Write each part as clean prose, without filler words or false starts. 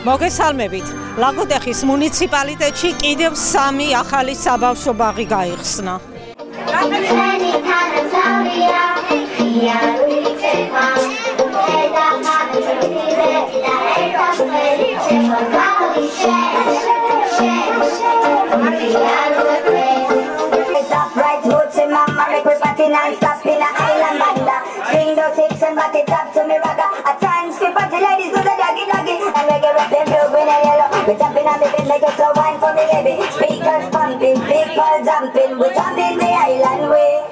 მოგესალმებით. ლაგოდეხის მუნიციპალიტეტში კიდევ 3 ახალი საბავშვო ბაღი გაიხსნა. We're jumping on the bed like a slow wine for the baby. Speakers pumping, people jumping. We're jumping the island way.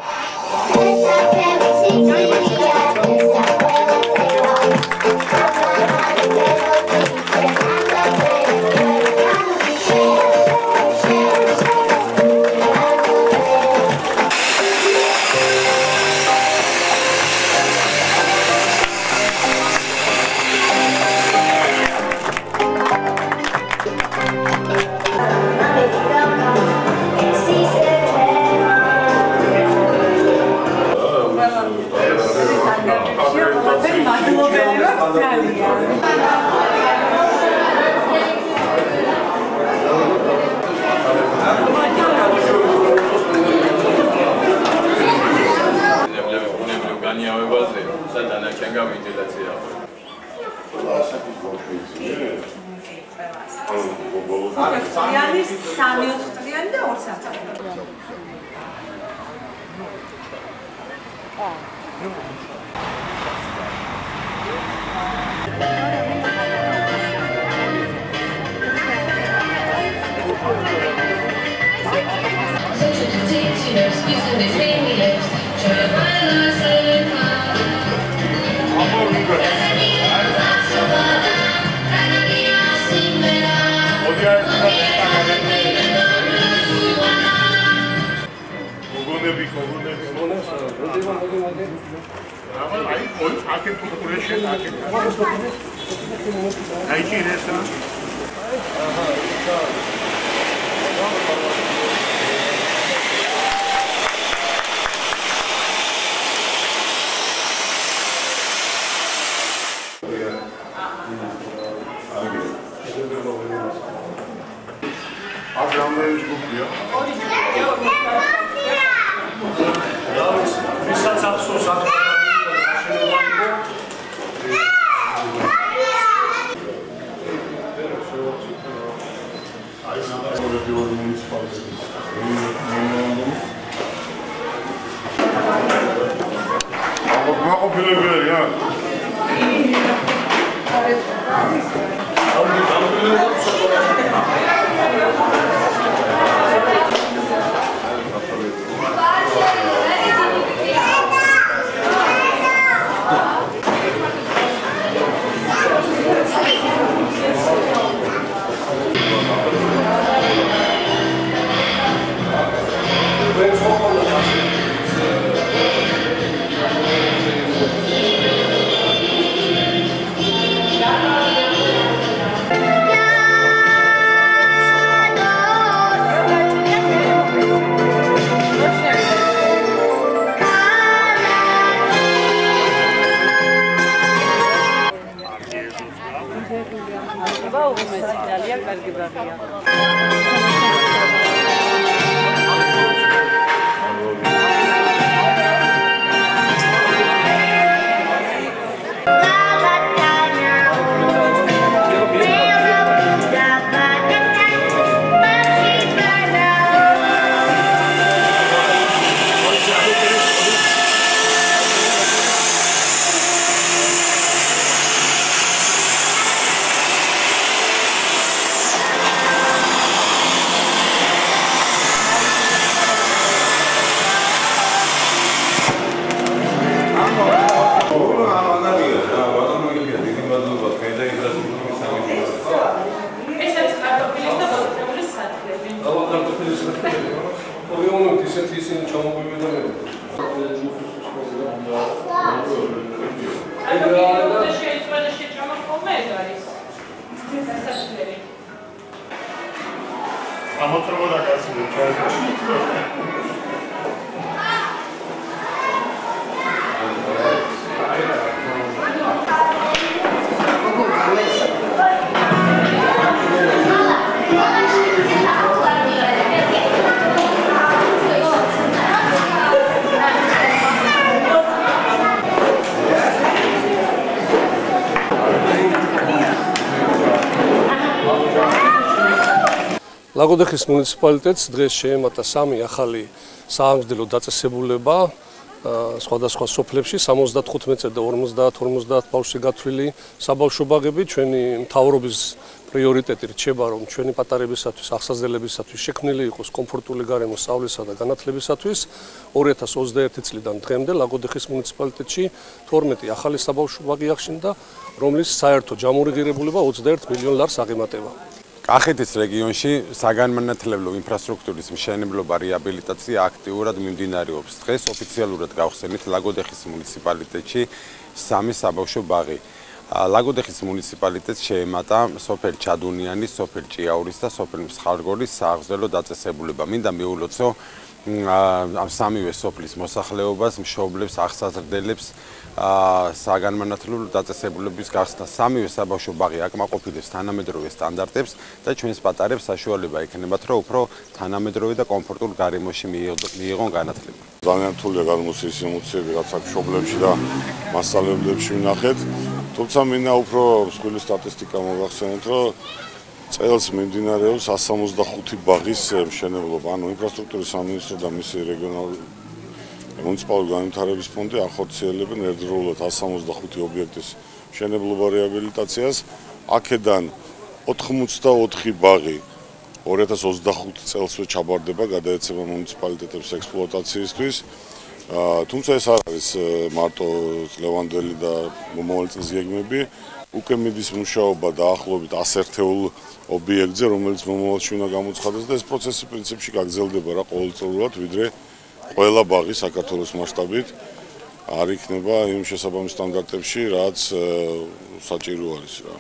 ლაგოდეხის მუნიციპალიტეტს დღეს შეემატა 3 ახალი საამსრდელო დაწესებულება სხვადასხვა სოფლებში 75 და 50 ბავშვი გათვლილი საბავშვო ბაღები. ჩვენი მთავრობის პრიორიტეტი რჩება, რომ ჩვენი პატარებისათვის, აღსაზრდებლებისათვის შექმნილი იყოს კომფორტული გარემო სწავლისა და განათლებისათვის. 2021 წლიდან დღემდე ლაგოდეხის მუნიციპალიტეტში 12 ახალი საბავშვო ბაღი აღშენდა, რომლის საერთო ჯამური ღირებულება 21 მილიონ ლარს აღემატება. კახეთის რეგიონში საგანმანათლებლო ინფრასტრუქტურის მშენებლობა რეაბილიტაცია აქტიურად მიმდინარეობს. დღეს ოფიციალურად გავხსენით ლაგოდეხის მუნიციპალიტეტში 3 საბავშვო ბაღი. ლაგოდეხის მუნიციპალიტეტს შეემატა სოფელ ჩადუნიანის, სოფელ ჭიაურის და სოფელ მსხალგორის სააღზრდელო დაწესებულება. მინდა მიულოცო ამ სამივე სოფლის მოსახლეობას, მშობლებს, აღსაზრდელებს საგანმანათლებლო დაწესებულების გახსნა. სამივე საბავშვო ბაღი აკმაყოფილებს თანამედროვე სტანდარტებს და ჩვენს პატარებს საშუალება ექნებათ, რომ უფრო თანამედროვე და კომფორტულ გარემოში მიიღონ განათლება. ძალიან რთულია გადმოსცემის ემოციები, რაც აქ მშობლებში და მასწავლებლებში ვნახეთ. თუმცა მინდა უფრო მსხვილი სტატისტიკა მოგახსენოთ, რომ წელს მიმდინარეობს 165 ბაღის მშენებლობა. ანუ ინფრასტრუქტურის სამინისტრო და მისი რეგიონალური მუნიციპალური განვითარების ფონდი ახორციელებენ ერთდროულად 165 ობიექტის მშენებლობა რეაბილიტაციას. აქედან 84 ბაღი 2025 წელსვე ჩაბარდება, გადაეცემა მუნიციპალიტეტებს ექსპლუატაციისთვის. თუმცა ეს არ არის მარტო წლევანდელი და მომავალ წლის გეგმები. უკვე მიდის მუშაობა დაახლოებით 100 ერთეულ ობიექტზე, რომელიც მომავალში უნდა გამოცხადდეს და ეს პროცესი პრინციპში გაგრძელდება რა ყოველწლიურად, ვიდრე ყველა ბაღი საქართველოს მასშტაბით არ იქნება იმ შესაბამის სტანდარტებში, რაც საჭირო არის რა.